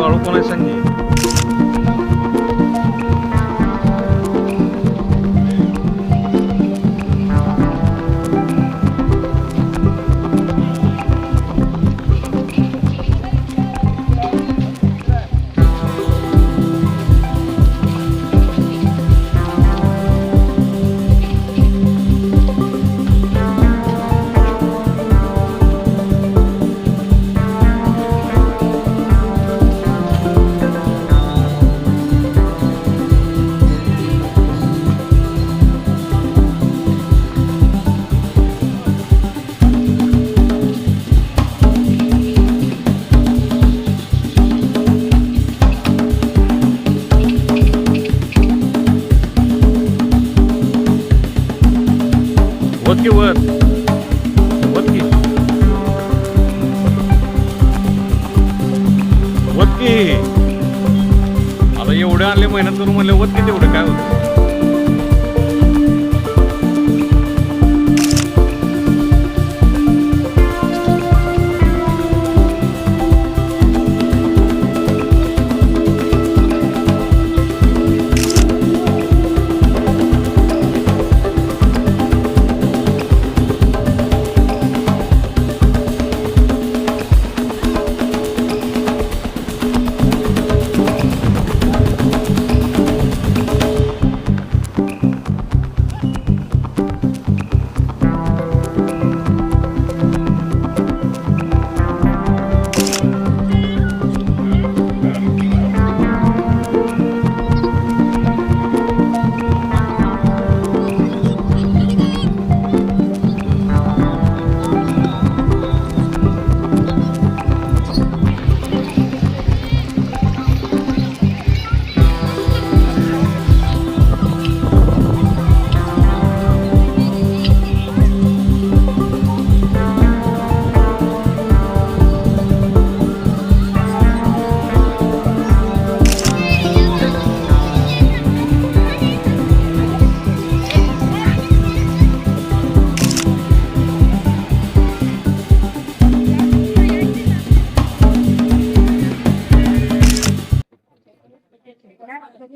वाळू कोण आहे संजय? वर की वर वर की वर की आता एवढे आणले मेहनत करून म्हणले वर की तेवढं काय होतं?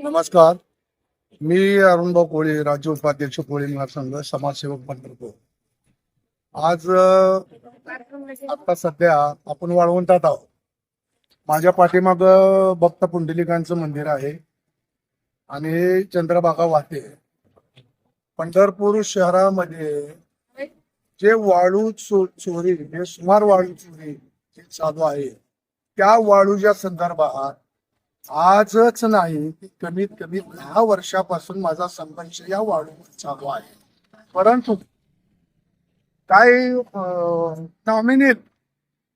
नमस्कार, मी अरुणभाऊ कोळी, राज्य उपाध्यक्ष कोळी महासंघ, समाजसेवक पंढरपूर. आज आता सध्या आपण वाळवंटात आहोत. माझ्या पाठीमाग भक्त पुंडलिकांचं मंदिर आहे आणि चंद्रभागा वाहते. पंढरपूर शहरामध्ये जे वाळू चोरी, बेसुमार वाळू चोरी चालू आहे, त्या वाळूच्या संदर्भात आजच नाही, कमीत कमी 10 वर्षापासून माझा संघर्ष या वाळूवर चालू आहे. परंतु काही नॉमिनल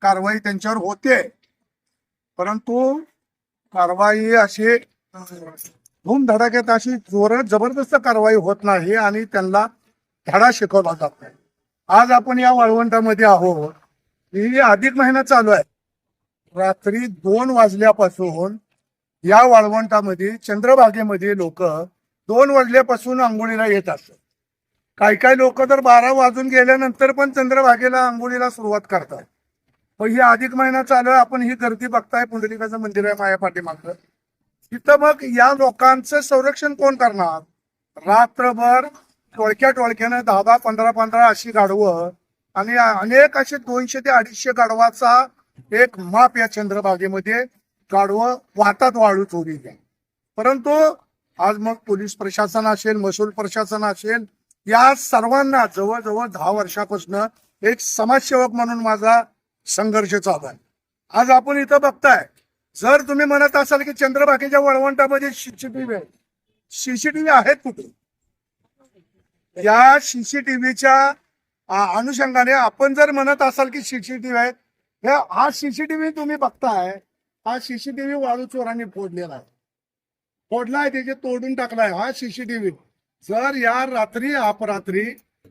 कारवाई त्यांच्यावर होते, परंतु कारवाई अशी धूमधडाक्यात अशी जोरात जबरदस्त कारवाई होत नाही आणि त्यांना धडा शिकवला जात नाही. आज आपण या वाळवंटामध्ये आहोत. ही अधिक महिना चालू आहे. रात्री 2 वाजल्यापासून या वाळवंटामध्ये चंद्रभागेमध्ये लोक 2 वाजल्यापासून आंघोळीला येत असतात. काही लोक तर 12 वाजून गेल्यानंतर पण चंद्रभागेला आंघोळीला सुरुवात करतात. पण ही अधिक महिना चालू आहे. आपण ही गर्दी बघताय. पुंडलिकाचं मंदिर आहे माझ्या पाठीमागं. तिथं मग या लोकांचं संरक्षण कोण करणार? रात्रभर टोळक्यानं 10 15 अशी गाढवं आणि अनेक असे 200 ते 250 गाढवाचा एक माप या चंद्रभागेमध्ये गाढवं वाहतात वाळू चोरी. परंतु आज मग पोलीस प्रशासन असेल, महसूल प्रशासन असेल, या सर्वांना जवळजवळ 10 वर्षापासून एक समाजसेवक म्हणून माझा संघर्ष चालू आहे. आज आपण इथं बघताय, जर तुम्ही म्हणत असाल की चंद्रभागेच्या वळवंटामध्ये सीसीटीव्ही आहे, सीसीटीव्ही आहेत कुठे? या सीसीटीव्हीच्या अनुषंगाने आपण जर म्हणत असाल की सीसीटीव्ही आहेत, हा सीसीटीव्ही तुम्ही बघताय, हा सीसीटीव्ही वाळू चोरांनी फोडलेला आहे, फोडलाय, त्याचे तोडून टाकलाय हा सीसीटीव्ही. जर या रात्री अपरात्री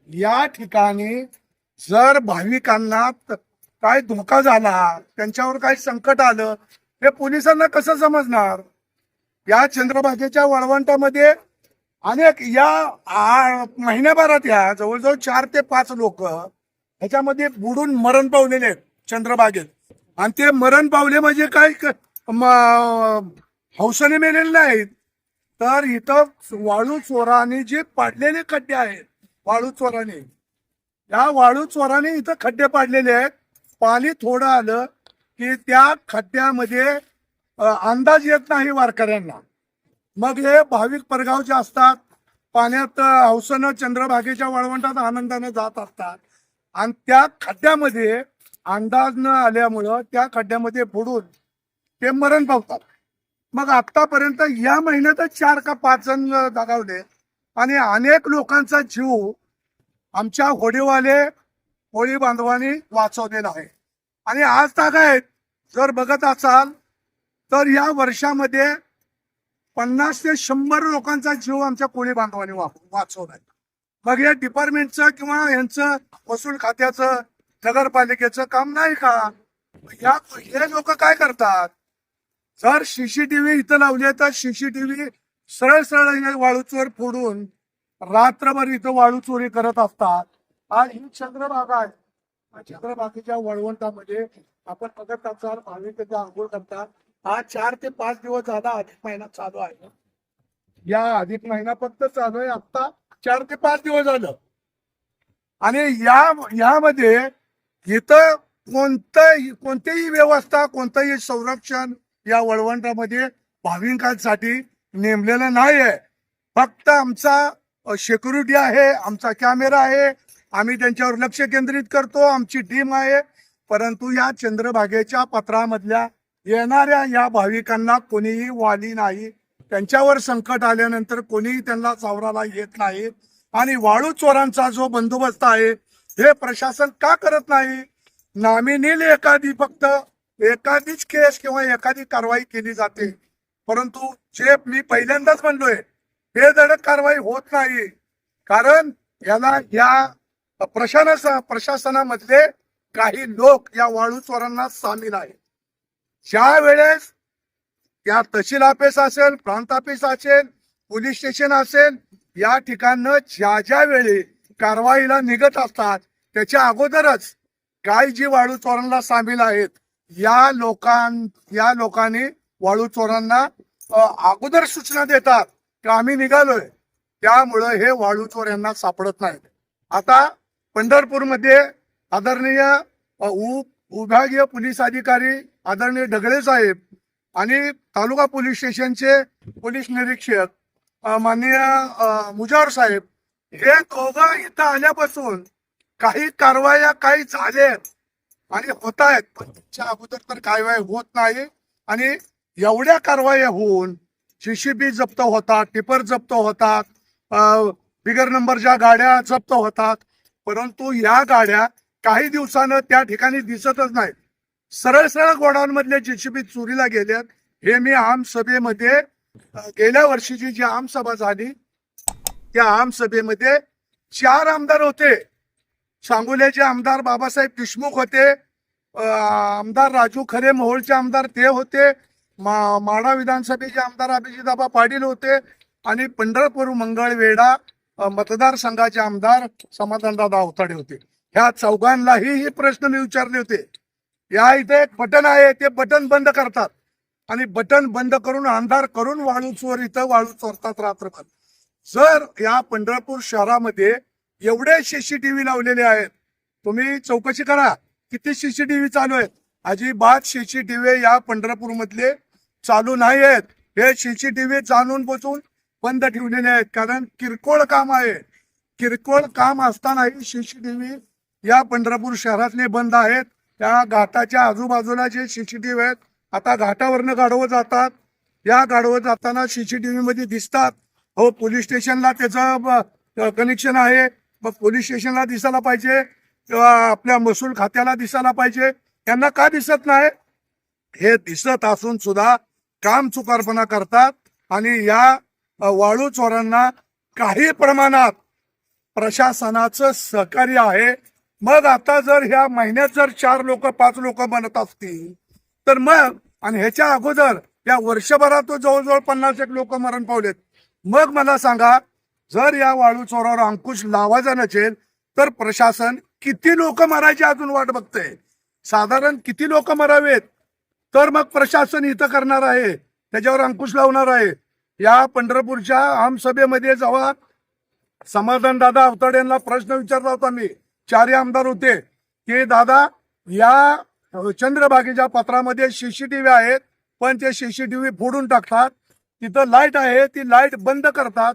या ठिकाणी जर भाविकांना काय धोका झाला, त्यांच्यावर काय संकट आलं, हे पोलिसांना कसं समजणार? या चंद्रभागेच्या वळवंटामध्ये अनेक या महिन्याभरात या जवळजवळ 4 ते 5 लोक ह्याच्यामध्ये बुडून मरण पावलेले आहेत चंद्रभागेत. आणि ते मरण पावले म्हणजे काय, हौसेने मेलेले नाहीत, तर इथं वाळू चोराने जे पाडलेले खड्डे आहेत, वाळू चोराने, या वाळू चोराने इथं खड्डे पाडलेले आहेत. पाणी थोडं आलं की त्या खड्ड्यामध्ये अंदाज येत नाही वारकऱ्यांना. मग हे भाविक परगाव जे असतात पाण्यात हौसेनं चंद्रभागेच्या वाळवंटात आनंदाने जात असतात आणि त्या खड्ड्यामध्ये अंदाज न आल्यामुळं त्या खड्ड्यामध्ये बुडून ते मरण पावतात. मग आतापर्यंत या महिन्यातच 4 का 5 जण दगावले आणि अनेक लोकांचा जीव आमच्या होडीवाले होळी बांधवांनी वाचवलेला आहे. आणि आज तागायत जर बघत असाल तर या वर्षामध्ये 50 ते 100 लोकांचा जीव आमच्या कोळी बांधवांनी वाचवलाय. मग या डिपार्टमेंटचं किंवा यांचं महसूल खात्याचं नगरपालिकेचं काम नाही का? हे लोक काय करतात, जर सीसीटीव्ही इथं लावले तर सीसीटीव्ही सरळ सरळ वाळू चोर फोडून रात्रभर इथं वाळू चोरी करत असतात. आज ही चंद्रभागा आहे, चंद्रभागेच्या वळवंटामध्ये आपण बघत असाल भाविक तिथे आंघोळ करतात. आज 4 ते 5 दिवस झाला अधिक महिना चालू आहे. या अधिक महिना फक्त चालू आहे आता 4 ते 5 दिवस झालं. आणि यामध्ये इथं कोणतीही व्यवस्था, कोणतंही संरक्षण या वळवंटामध्ये भाविकांसाठी नेमलेलं नाही आहे. फक्त आमचा सिक्युरिटी आहे, आमचा कॅमेरा आहे, आम्ही त्यांच्यावर लक्ष केंद्रित करतो, आमची टीम आहे. परंतु या चंद्रभागेच्या पत्रामधल्या येणाऱ्या या भाविकांना कोणीही वाली नाही. त्यांच्यावर संकट आल्यानंतर कोणीही त्यांना सावराला येत नाही. आणि वाळू चोरांचा जो बंदोबस्त आहे हे प्रशासन का करत नाही? नामिनील फक्त एखादीच केस किंवा एखादी कारवाई केली जाते, परंतु जे मी पहिल्यांदाच म्हणलोय हे धडक कारवाई होत नाही. कारण याला या प्रशासनामधले काही लोक या वाळू चोरांना सामील आहेत. ज्या वेळेस या तहसील ऑफिस असेल, प्रांत ऑफिस असेल, पोलीस स्टेशन असेल, या ठिकाणं ज्या वेळी कारवाईला निघत असतात त्याच्या अगोदरच काही जी वाळू चोरांना सामील आहेत या लोकांनी वाळू चोरांना अगोदर सूचना देतात की आम्ही निघालोय. त्यामुळं हे वाळू चोर यांना सापडत नाहीत. आता पंढरपूरमध्ये आदरणीय विभागीय पोलीस अधिकारी आदरणीय ढगळे साहेब आणि तालुका पोलीस स्टेशनचे पोलीस निरीक्षक माननीय मुजावर साहेब हे दोघं इथं आल्यापासून काही कारवाया काही झाल्यात आणि होत आहेत, पण त्याच्या अगोदर तर कारवाई होत नाही. आणि एवढ्या कारवाया होऊन JCB जप्त होतात, टिपर जप्त होतात, बिगर नंबरच्या गाड्या जप्त होतात, परंतु या गाड्या काही दिवसानं त्या ठिकाणी दिसतच नाहीत. सरळ सरळ गोडाऊन मधले JCB चोरीला गेल्यात. हे मी आमसभेमध्ये गेल्या वर्षीची जी आमसभा झाली त्या आमसभेमध्ये 4 आमदार होते. सांगोल्याचे आमदार बाबासाहेब देशमुख होते, आमदार राजू खरे मोहोळचे आमदार ते होते, माढा विधानसभेचे आमदार अभिजिताबा पाटील होते आणि पंढरपूर मंगळवेढा मतदारसंघाचे आमदार समाधानदादा अवताडे होते. ह्या चौघांनाही हे प्रश्न मी विचारले होते. या इथे एक बटन आहे, ते बटन बंद करतात आणि बटन बंद करून अंधार करून वाळू चोर इथं वाळू चोरतात रात्रभर. जर या पंढरपूर शहरामध्ये एवढे CCTV लावलेले आहेत, तुम्ही चौकशी करा किती CCTV चालू आहेत. अजिबात CCTV या पंढरपूर मधले चालू नाही आहेत. हे CCTV जाणून बसून बंद ठेवलेले आहेत, कारण किरकोळ काम आहे. किरकोळ काम असतानाही CCTV या पंढरपूर शहरातले बंद आहेत. त्या घाटाच्या आजूबाजूला जे CCTV आहेत, आता घाटावरनं गाढवं जातात, या गाढवं जाताना CCTV मध्ये दिसतात. हो, पोलीस स्टेशनला त्याचं कनेक्शन आहे, मग पोलीस स्टेशनला दिसायला पाहिजे किंवा आपल्या महसूल खात्याला दिसायला पाहिजे. यांना का दिसत नाही? हे दिसत असून सुद्धा काम चुकारपणा करतात आणि या वाळू चोरांना काही प्रमाणात प्रशासनाचं सहकार्य आहे. मग आता जर ह्या महिन्यात जर 4 लोक 5 लोक बनत असतील तर मग, आणि ह्याच्या अगोदर या वर्षभरात जवळजवळ 50 लोक मरण पावलेत. मग मला सांगा, जर या वाळू चोरावर अंकुश लावायचा नसेल तर प्रशासन किती लोक मरायची अजून वाट बघतंय? साधारण किती लोक मरावेत? तर मग प्रशासन इथं करणार आहे, त्याच्यावर अंकुश लावणार आहे. या पंढरपूरच्या आमसभेमध्ये जेव्हा समाधान दादा अवताडे यांना प्रश्न विचारला होता मी, 4 आमदार होते, की दादा या चंद्रभागेच्या पत्रामध्ये सीसीटीव्ही आहेत, पण ते सीसीटीव्ही फोडून टाकतात. तिथं लाईट आहे, ती लाईट बंद करतात.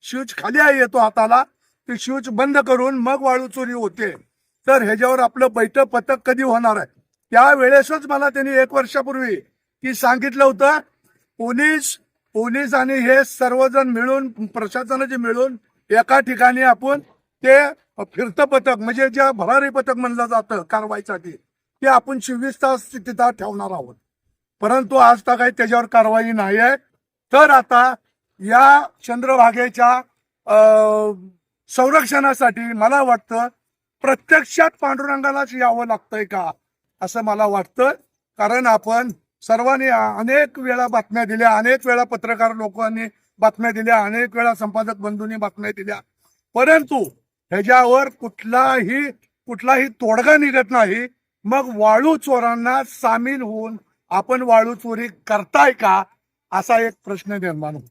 स्विच खाली आहे येतो हाताला, ती स्विच बंद करून मग वाळू चोरी होते. तर ह्याच्यावर आपलं बैठक पथक कधी होणार आहे? त्यावेळेसच मला त्यांनी 1 वर्षापूर्वी की सांगितलं होतं, पोलीस आणि हे सर्वजण मिळून, प्रशासनाचे मिळून एका ठिकाणी आपण ते फिरतं पथक, म्हणजे जे भरारी पथक म्हणलं जातं कारवाईसाठी, ते आपण 24 तास तिथं ठेवणार आहोत. परंतु आज तर काही त्याच्यावर कारवाई नाही आहे. तर आता या चंद्रभागेच्या संरक्षणासाठी मला वाटतं प्रत्यक्षात पांडुरंगालाच यावं लागतंय का, असं मला वाटतं. कारण आपण सर्वांनी अनेक वेळा बातम्या दिल्या, अनेक वेळा पत्रकार लोकांनी बातम्या दिल्या, अनेक वेळा संपादक बंधूंनी बातम्या दिल्या, परंतु ह्याच्यावर कुठलाही तोडगा निघत नाही. मग वाळू चोरांना सामील होऊन आपण वाळू चोरी करताय का, असा एक प्रश्न निर्माण होतो.